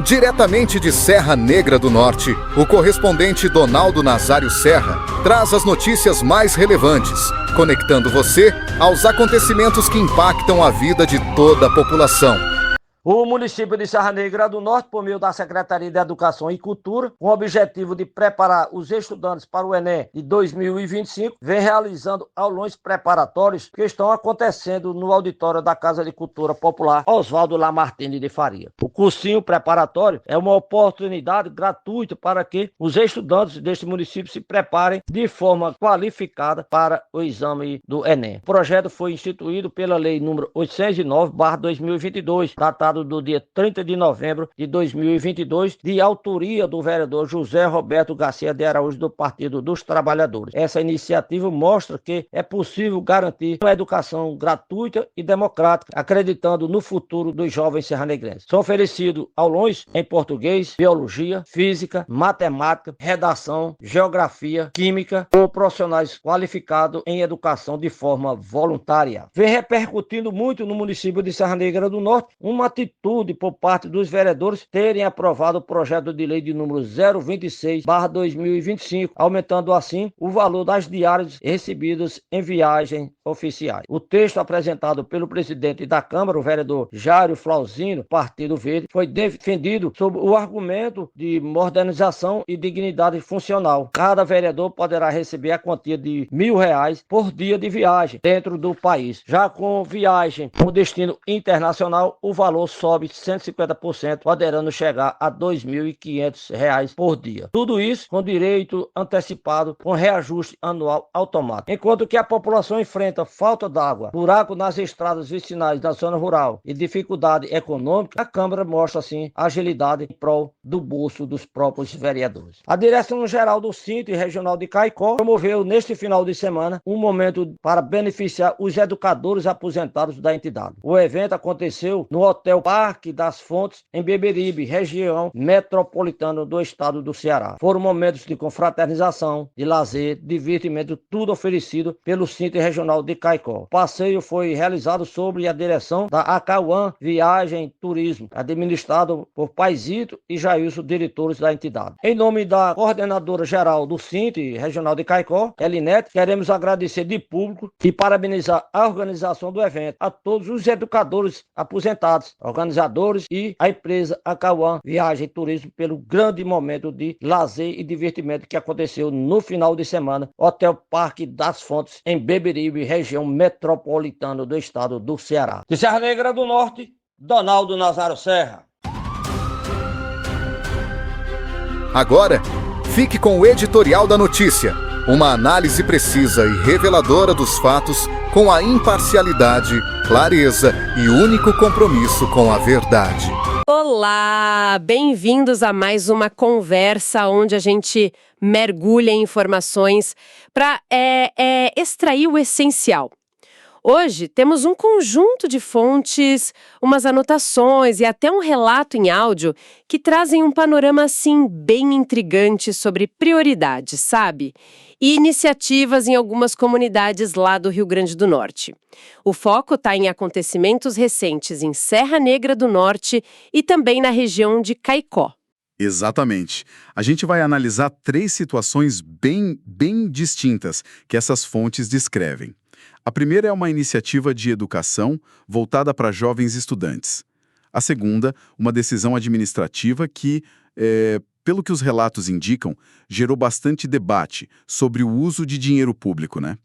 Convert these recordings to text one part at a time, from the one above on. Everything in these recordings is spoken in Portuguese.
Diretamente de Serra Negra do Norte, o correspondente Donaldo Nazário Serra traz as notícias mais relevantes, conectando você aos acontecimentos que impactam a vida de toda a população. O município de Serra Negra do Norte, por meio da Secretaria de Educação e Cultura, com o objetivo de preparar os estudantes para o Enem de 2025, vem realizando aulões preparatórios que estão acontecendo no auditório da Casa de Cultura Popular Oswaldo Lamartine de Faria. O cursinho preparatório é uma oportunidade gratuita para que os estudantes deste município se preparem de forma qualificada para o exame do Enem. O projeto foi instituído pela Lei nº 809/2022, datada do dia 30 de novembro de 2022, de autoria do vereador José Roberto Garcia de Araújo, do Partido dos Trabalhadores. Essa iniciativa mostra que é possível garantir uma educação gratuita e democrática, acreditando no futuro dos jovens serranegrenses. São oferecidos aulões em português, biologia, física, matemática, redação, geografia, química, com profissionais qualificados em educação de forma voluntária. Vem repercutindo muito no município de Serra Negra do Norte uma atitude por parte dos vereadores terem aprovado o projeto de lei de número 026/2025, aumentando assim o valor das diárias recebidas em viagens oficiais. O texto apresentado pelo presidente da Câmara, o vereador Jário Flauzino, Partido Verde, foi defendido sob o argumento de modernização e dignidade funcional. Cada vereador poderá receber a quantia de R$ 1.000 por dia de viagem dentro do país. Já com viagem com destino internacional, o valor sobe 150%, podendo chegar a R$ 2.500 por dia. Tudo isso com direito antecipado, com reajuste anual automático. Enquanto que a população enfrenta falta d'água, buraco nas estradas vicinais da zona rural e dificuldade econômica, a Câmara mostra assim agilidade em prol do bolso dos próprios vereadores. A Direção-Geral do Sinto Regional de Caicó promoveu neste final de semana um momento para beneficiar os educadores aposentados da entidade. O evento aconteceu no Hotel Parque das Fontes, em Beberibe, região metropolitana do estado do Ceará. Foram momentos de confraternização, de lazer, divertimento, tudo oferecido pelo Sinto Regional de Caicó. O passeio foi realizado sob a direção da Acauã Viagem e Turismo, administrado por Paizito e Jailson, diretores da entidade. Em nome da coordenadora geral do Sinto Regional de Caicó, Elinete, queremos agradecer de público e parabenizar a organização do evento, a todos os educadores aposentados, organizadores e a empresa Acauã Viagem e Turismo pelo grande momento de lazer e divertimento que aconteceu no final de semana, Hotel Parque das Fontes, em Beberibe, região metropolitana do estado do Ceará. De Serra Negra do Norte, Donaldo Nazário Serra. Agora, fique com o editorial da notícia, uma análise precisa e reveladora dos fatos com a imparcialidade, clareza e único compromisso com a verdade. Olá, bem-vindos a mais uma conversa onde a gente mergulha em informações para extrair o essencial. Hoje temos um conjunto de fontes, umas anotações e até um relato em áudio que trazem um panorama assim bem intrigante sobre prioridades, sabe? E iniciativas em algumas comunidades lá do Rio Grande do Norte. O foco está em acontecimentos recentes em Serra Negra do Norte e também na região de Caicó. Exatamente. A gente vai analisar 3 situações bem distintas que essas fontes descrevem. A primeira é uma iniciativa de educação voltada para jovens estudantes. A segunda, uma decisão administrativa que, pelo que os relatos indicam, gerou bastante debate sobre o uso de dinheiro público, né?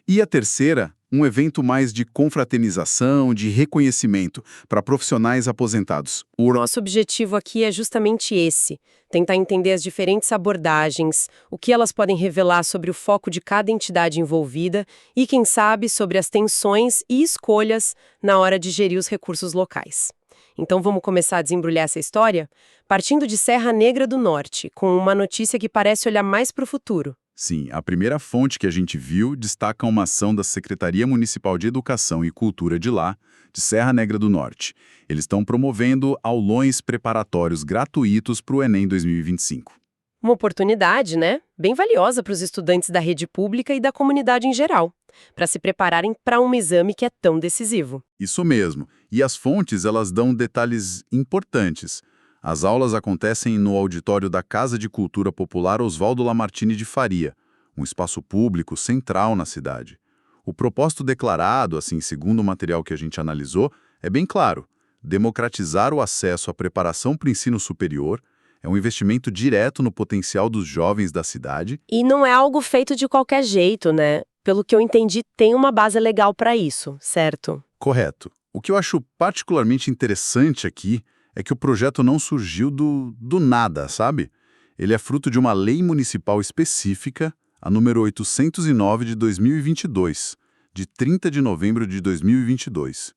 E a terceira, um evento mais de confraternização, de reconhecimento para profissionais aposentados. O nosso objetivo aqui é justamente esse, tentar entender as diferentes abordagens, o que elas podem revelar sobre o foco de cada entidade envolvida e, quem sabe, sobre as tensões e escolhas na hora de gerir os recursos locais. Então vamos começar a desembrulhar essa história? Partindo de Serra Negra do Norte, com uma notícia que parece olhar mais para o futuro. Sim, a primeira fonte que a gente viu destaca uma ação da Secretaria Municipal de Educação e Cultura de lá, de Serra Negra do Norte. Eles estão promovendo aulões preparatórios gratuitos para o Enem 2025. Uma oportunidade, né? Bem valiosa para os estudantes da rede pública e da comunidade em geral, para se prepararem para um exame que é tão decisivo. Isso mesmo. E as fontes, elas dão detalhes importantes. As aulas acontecem no auditório da Casa de Cultura Popular Oswaldo Lamartine de Faria, um espaço público central na cidade. O propósito declarado, assim, segundo o material que a gente analisou, é bem claro: democratizar o acesso à preparação para o ensino superior. É um investimento direto no potencial dos jovens da cidade. E não é algo feito de qualquer jeito, né? Pelo que eu entendi, tem uma base legal para isso, certo? Correto. O que eu acho particularmente interessante aqui é que o projeto não surgiu do nada, sabe? Ele é fruto de uma lei municipal específica, a número 809 de 2022, de 30 de novembro de 2022.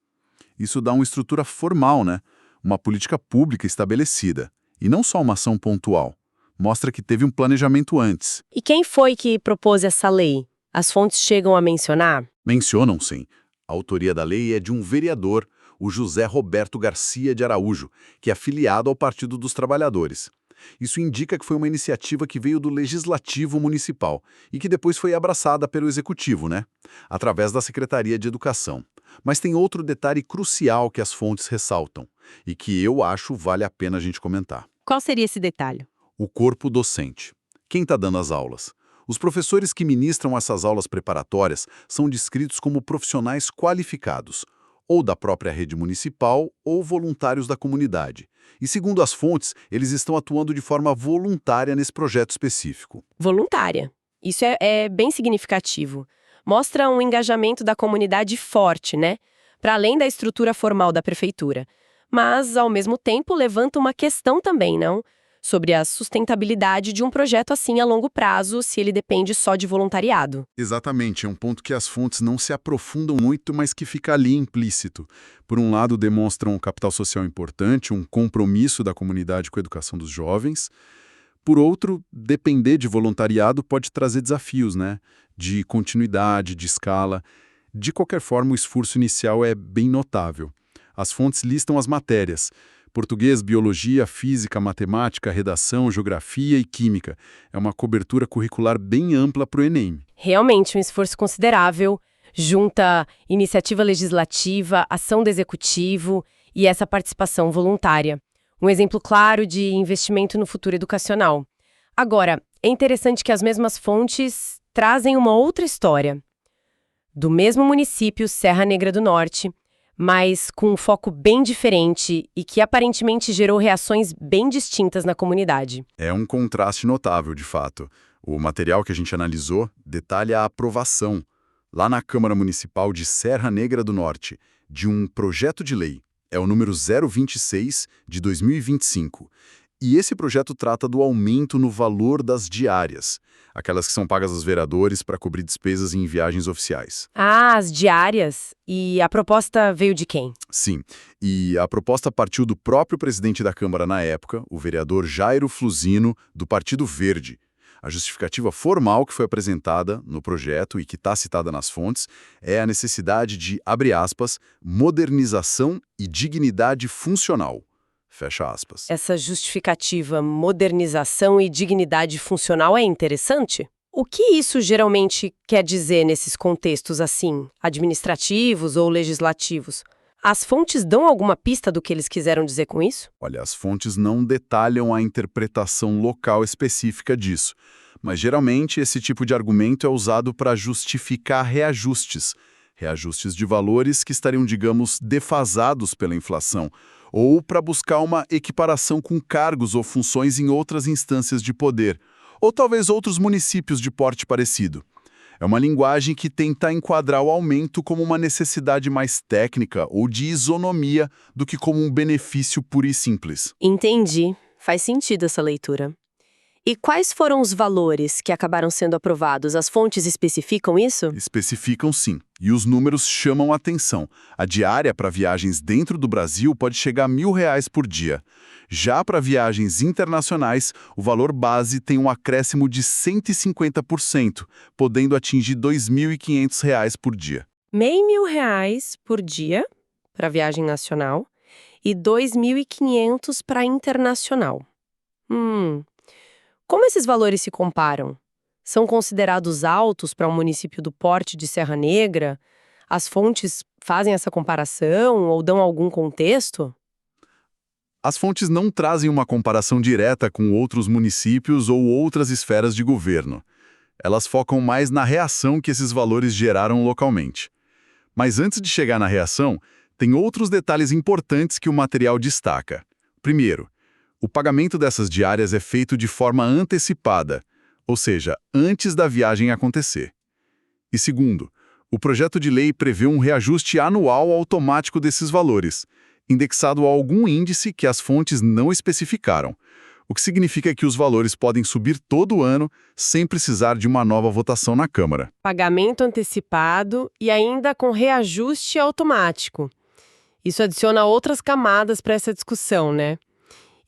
Isso dá uma estrutura formal, né? Uma política pública estabelecida. E não só uma ação pontual. Mostra que teve um planejamento antes. E quem foi que propôs essa lei? As fontes chegam a mencionar? Mencionam, sim. A autoria da lei é de um vereador, o José Roberto Garcia de Araújo, que é afiliado ao Partido dos Trabalhadores. Isso indica que foi uma iniciativa que veio do Legislativo Municipal e que depois foi abraçada pelo Executivo, né? Através da Secretaria de Educação. Mas tem outro detalhe crucial que as fontes ressaltam e que eu acho vale a pena a gente comentar. Qual seria esse detalhe? O corpo docente. Quem está dando as aulas? Os professores que ministram essas aulas preparatórias são descritos como profissionais qualificados, ou da própria rede municipal ou voluntários da comunidade. E segundo as fontes, eles estão atuando de forma voluntária nesse projeto específico. Voluntária. Isso é bem significativo. Mostra um engajamento da comunidade forte, né? Para além da estrutura formal da prefeitura. Mas, ao mesmo tempo, levanta uma questão também, não? Sobre a sustentabilidade de um projeto assim a longo prazo, se ele depende só de voluntariado. Exatamente, é um ponto que as fontes não se aprofundam muito, mas que fica ali implícito. Por um lado, demonstram um capital social importante, um compromisso da comunidade com a educação dos jovens. Por outro, depender de voluntariado pode trazer desafios, né? De continuidade, de escala. De qualquer forma, o esforço inicial é bem notável. As fontes listam as matérias: português, biologia, física, matemática, redação, geografia e química. É uma cobertura curricular bem ampla para o Enem. Realmente um esforço considerável, junta iniciativa legislativa, ação do executivo e essa participação voluntária. Um exemplo claro de investimento no futuro educacional. Agora, é interessante que as mesmas fontes trazem uma outra história. Do mesmo município, Serra Negra do Norte, mas com um foco bem diferente e que aparentemente gerou reações bem distintas na comunidade. É um contraste notável, de fato. O material que a gente analisou detalha a aprovação, lá na Câmara Municipal de Serra Negra do Norte, de um projeto de lei. É o número 026 de 2025. E esse projeto trata do aumento no valor das diárias, aquelas que são pagas aos vereadores para cobrir despesas em viagens oficiais. Ah, as diárias. E a proposta veio de quem? Sim, e a proposta partiu do próprio presidente da Câmara na época, o vereador Jairo Flusino, do Partido Verde. A justificativa formal que foi apresentada no projeto e que está citada nas fontes é a necessidade de, abre aspas, modernização e dignidade funcional. Fecha aspas. Essa justificativa modernização e dignidade funcional é interessante? O que isso geralmente quer dizer nesses contextos assim, administrativos ou legislativos? As fontes dão alguma pista do que eles quiseram dizer com isso? Olha, as fontes não detalham a interpretação local específica disso, mas geralmente esse tipo de argumento é usado para justificar reajustes de valores que estariam, digamos, defasados pela inflação, ou para buscar uma equiparação com cargos ou funções em outras instâncias de poder, ou talvez outros municípios de porte parecido. É uma linguagem que tenta enquadrar o aumento como uma necessidade mais técnica ou de isonomia do que como um benefício puro e simples. Entendi. Faz sentido essa leitura. E quais foram os valores que acabaram sendo aprovados? As fontes especificam isso? Especificam sim, e os números chamam a atenção. A diária para viagens dentro do Brasil pode chegar a R$ 1.000 por dia. Já para viagens internacionais, o valor base tem um acréscimo de 150%, podendo atingir R$ 2.500 por dia. R$1.000 por dia para viagem nacional e 2.500 para internacional. Como esses valores se comparam? São considerados altos para um município do porte de Serra Negra? As fontes fazem essa comparação ou dão algum contexto? As fontes não trazem uma comparação direta com outros municípios ou outras esferas de governo. Elas focam mais na reação que esses valores geraram localmente. Mas antes de chegar na reação, tem outros detalhes importantes que o material destaca. Primeiro, o pagamento dessas diárias é feito de forma antecipada, ou seja, antes da viagem acontecer. E segundo, o projeto de lei prevê um reajuste anual automático desses valores, indexado a algum índice que as fontes não especificaram, o que significa que os valores podem subir todo ano sem precisar de uma nova votação na Câmara. Pagamento antecipado e ainda com reajuste automático. Isso adiciona outras camadas para essa discussão, né?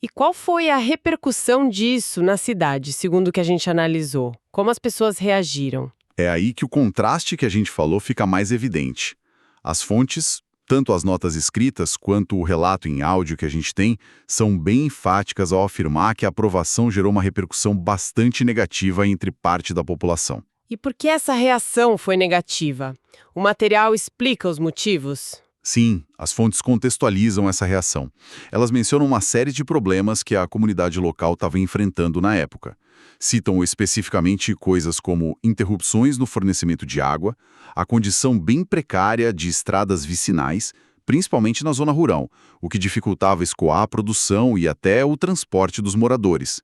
E qual foi a repercussão disso na cidade, segundo o que a gente analisou? Como as pessoas reagiram? É aí que o contraste que a gente falou fica mais evidente. As fontes, tanto as notas escritas quanto o relato em áudio que a gente tem, são bem enfáticas ao afirmar que a aprovação gerou uma repercussão bastante negativa entre parte da população. E por que essa reação foi negativa? O material explica os motivos? Sim, as fontes contextualizam essa reação. Elas mencionam uma série de problemas que a comunidade local estava enfrentando na época. Citam especificamente coisas como interrupções no fornecimento de água, a condição bem precária de estradas vicinais, principalmente na zona rural, o que dificultava escoar a produção e até o transporte dos moradores.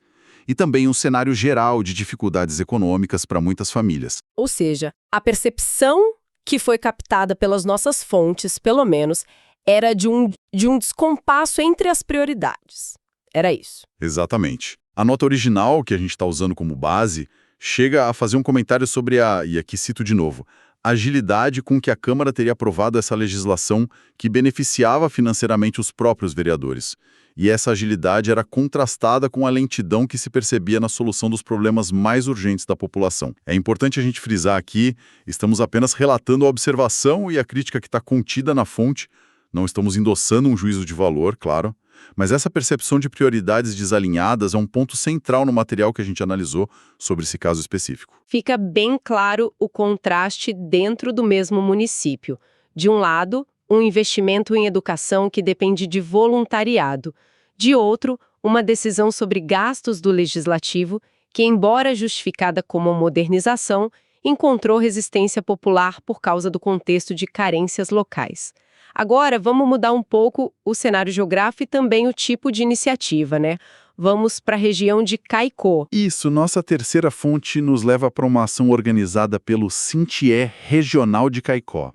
E também um cenário geral de dificuldades econômicas para muitas famílias. Ou seja, a percepção que foi captada pelas nossas fontes, pelo menos, era de um descompasso entre as prioridades. Era isso. Exatamente. A nota original, que a gente está usando como base, chega a fazer um comentário sobre e aqui cito de novo, a agilidade com que a Câmara teria aprovado essa legislação que beneficiava financeiramente os próprios vereadores. E essa agilidade era contrastada com a lentidão que se percebia na solução dos problemas mais urgentes da população. É importante a gente frisar aqui, estamos apenas relatando a observação e a crítica que está contida na fonte, não estamos endossando um juízo de valor, claro, mas essa percepção de prioridades desalinhadas é um ponto central no material que a gente analisou sobre esse caso específico. Fica bem claro o contraste dentro do mesmo município. De um lado, um investimento em educação que depende de voluntariado. De outro, uma decisão sobre gastos do legislativo que, embora justificada como modernização, encontrou resistência popular por causa do contexto de carências locais. Agora, vamos mudar um pouco o cenário geográfico e também o tipo de iniciativa, né? Vamos para a região de Caicó. Isso, nossa terceira fonte nos leva para uma ação organizada pelo Sintié Regional de Caicó.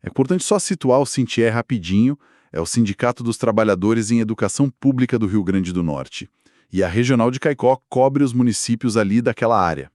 É importante só situar o Sintié rapidinho, é o Sindicato dos Trabalhadores em Educação Pública do Rio Grande do Norte. E a Regional de Caicó cobre os municípios ali daquela área.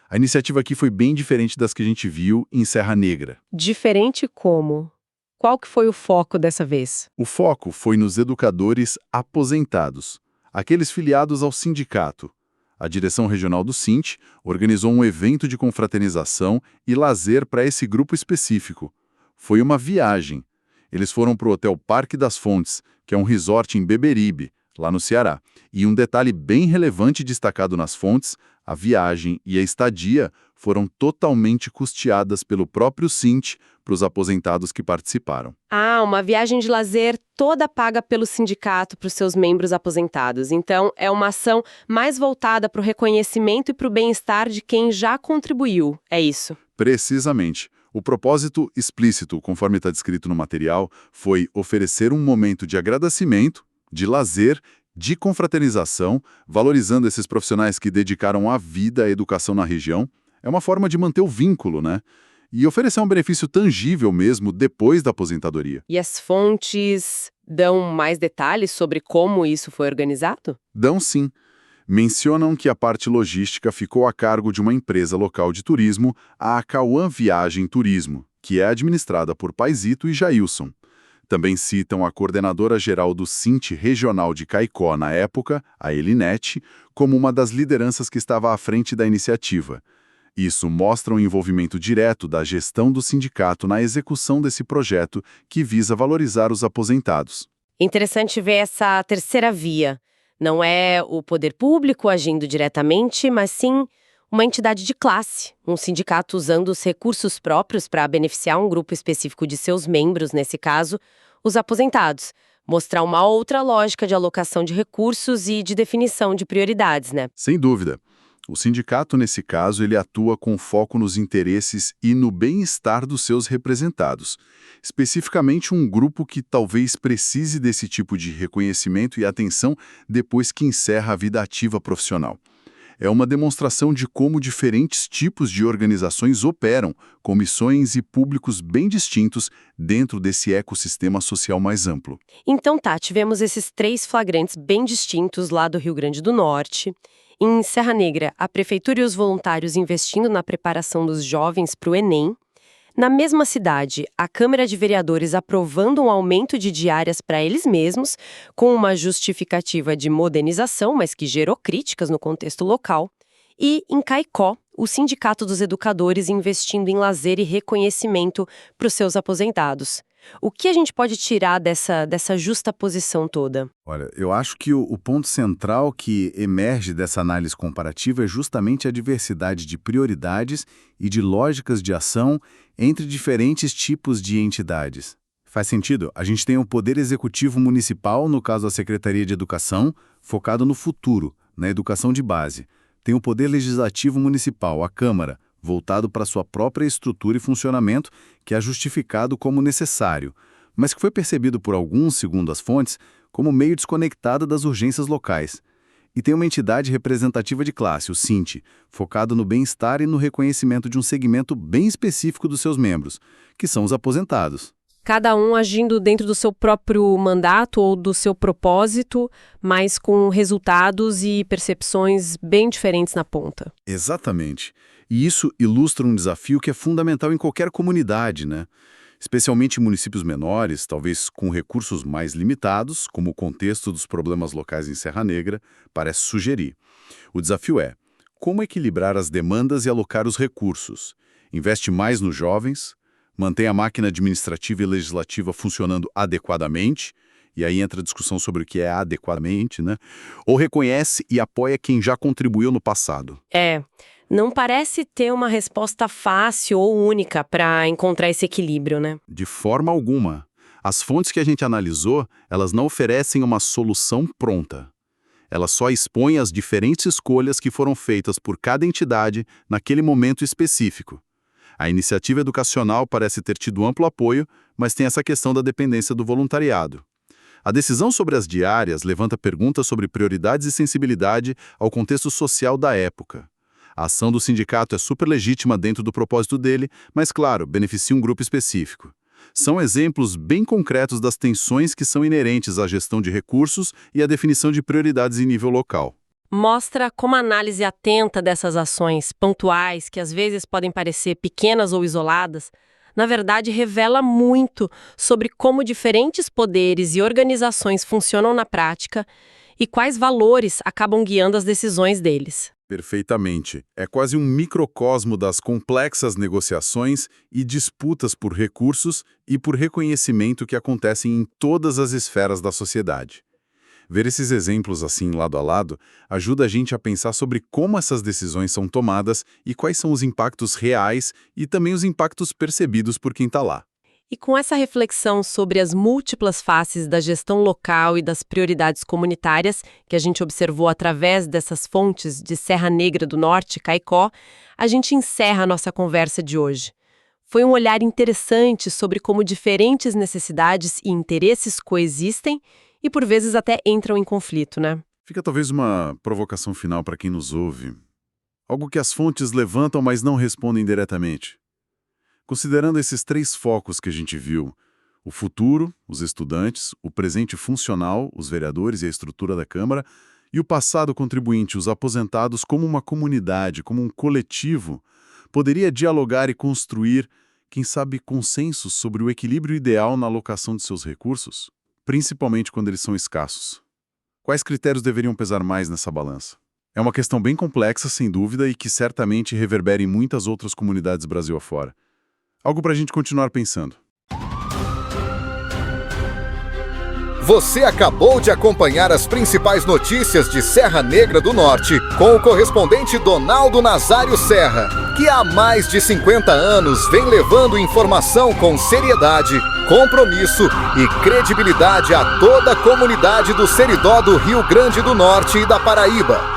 A iniciativa aqui foi bem diferente das que a gente viu em Serra Negra. Diferente como? Qual que foi o foco dessa vez? O foco foi nos educadores aposentados, aqueles filiados ao sindicato. A direção regional do Sint organizou um evento de confraternização e lazer para esse grupo específico. Foi uma viagem. Eles foram para o Hotel Parque das Fontes, que é um resort em Beberibe, lá no Ceará. E um detalhe bem relevante destacado nas fontes, a viagem e a estadia foram totalmente custeadas pelo próprio Sint para os aposentados que participaram. Ah, uma viagem de lazer toda paga pelo sindicato para os seus membros aposentados. Então, é uma ação mais voltada para o reconhecimento e para o bem-estar de quem já contribuiu. É isso? Precisamente. O propósito explícito, conforme está descrito no material, foi oferecer um momento de agradecimento, de lazer, de confraternização, valorizando esses profissionais que dedicaram a vida à educação na região. É uma forma de manter o vínculo, né? E oferecer um benefício tangível mesmo depois da aposentadoria. E as fontes dão mais detalhes sobre como isso foi organizado? Dão sim. Mencionam que a parte logística ficou a cargo de uma empresa local de turismo, a Cauã Viagem Turismo, que é administrada por Paisito e Jailson. Também citam a coordenadora-geral do Sint Regional de Caicó na época, a Elinete, como uma das lideranças que estava à frente da iniciativa. Isso mostra o envolvimento direto da gestão do sindicato na execução desse projeto que visa valorizar os aposentados. Interessante ver essa terceira via. Não é o poder público agindo diretamente, mas sim uma entidade de classe, um sindicato usando os recursos próprios para beneficiar um grupo específico de seus membros, nesse caso, os aposentados. Mostrar uma outra lógica de alocação de recursos e de definição de prioridades, né? Sem dúvida. O sindicato, nesse caso, ele atua com foco nos interesses e no bem-estar dos seus representados, especificamente um grupo que talvez precise desse tipo de reconhecimento e atenção depois que encerra a vida ativa profissional. É uma demonstração de como diferentes tipos de organizações operam, com missões e públicos bem distintos dentro desse ecossistema social mais amplo. Então tá, tivemos esses 3 flagrantes bem distintos lá do Rio Grande do Norte. Em Serra Negra, a prefeitura e os voluntários investindo na preparação dos jovens para o Enem. Na mesma cidade, a Câmara de Vereadores aprovando um aumento de diárias para eles mesmos, com uma justificativa de modernização, mas que gerou críticas no contexto local. E, em Caicó, o Sindicato dos Educadores investindo em lazer e reconhecimento para os seus aposentados. O que a gente pode tirar dessa justaposição toda? Olha, eu acho que o ponto central que emerge dessa análise comparativa é justamente a diversidade de prioridades e de lógicas de ação entre diferentes tipos de entidades. Faz sentido? A gente tem o Poder Executivo Municipal, no caso a Secretaria de Educação, focado no futuro, na educação de base. Tem o Poder Legislativo Municipal, a Câmara, voltado para sua própria estrutura e funcionamento, que é justificado como necessário, mas que foi percebido por alguns, segundo as fontes, como meio desconectada das urgências locais. E tem uma entidade representativa de classe, o SINT, focado no bem-estar e no reconhecimento de um segmento bem específico dos seus membros, que são os aposentados. Cada um agindo dentro do seu próprio mandato ou do seu propósito, mas com resultados e percepções bem diferentes na ponta. Exatamente. E isso ilustra um desafio que é fundamental em qualquer comunidade, né? Especialmente em municípios menores, talvez com recursos mais limitados, como o contexto dos problemas locais em Serra Negra parece sugerir. O desafio é como equilibrar as demandas e alocar os recursos. Investe mais nos jovens, mantém a máquina administrativa e legislativa funcionando adequadamente, e aí entra a discussão sobre o que é adequadamente, né? Ou reconhece e apoia quem já contribuiu no passado. Não parece ter uma resposta fácil ou única para encontrar esse equilíbrio, né? De forma alguma. As fontes que a gente analisou, elas não oferecem uma solução pronta. Elas só expõem as diferentes escolhas que foram feitas por cada entidade naquele momento específico. A iniciativa educacional parece ter tido amplo apoio, mas tem essa questão da dependência do voluntariado. A decisão sobre as diárias levanta perguntas sobre prioridades e sensibilidade ao contexto social da época. A ação do sindicato é super legítima dentro do propósito dele, mas, claro, beneficia um grupo específico. São exemplos bem concretos das tensões que são inerentes à gestão de recursos e à definição de prioridades em nível local. Mostra como a análise atenta dessas ações pontuais, que às vezes podem parecer pequenas ou isoladas, na verdade revela muito sobre como diferentes poderes e organizações funcionam na prática e quais valores acabam guiando as decisões deles. Perfeitamente. É quase um microcosmo das complexas negociações e disputas por recursos e por reconhecimento que acontecem em todas as esferas da sociedade. Ver esses exemplos assim lado a lado ajuda a gente a pensar sobre como essas decisões são tomadas e quais são os impactos reais e também os impactos percebidos por quem está lá. E com essa reflexão sobre as múltiplas faces da gestão local e das prioridades comunitárias que a gente observou através dessas fontes de Serra Negra do Norte, Caicó, a gente encerra a nossa conversa de hoje. Foi um olhar interessante sobre como diferentes necessidades e interesses coexistem e por vezes até entram em conflito, né? Fica talvez uma provocação final para quem nos ouve. Algo que as fontes levantam, mas não respondem diretamente. Considerando esses 3 focos que a gente viu, o futuro, os estudantes, o presente funcional, os vereadores e a estrutura da Câmara, e o passado contribuinte, os aposentados, como uma comunidade, como um coletivo, poderia dialogar e construir, quem sabe, consensos sobre o equilíbrio ideal na alocação de seus recursos, principalmente quando eles são escassos. Quais critérios deveriam pesar mais nessa balança? É uma questão bem complexa, sem dúvida, e que certamente reverbera em muitas outras comunidades Brasil afora. Algo para a gente continuar pensando. Você acabou de acompanhar as principais notícias de Serra Negra do Norte com o correspondente Donaldo Nazário Serra. que há mais de 50 anos vem levando informação com seriedade, compromisso e credibilidade a toda a comunidade do Seridó do Rio Grande do Norte e da Paraíba.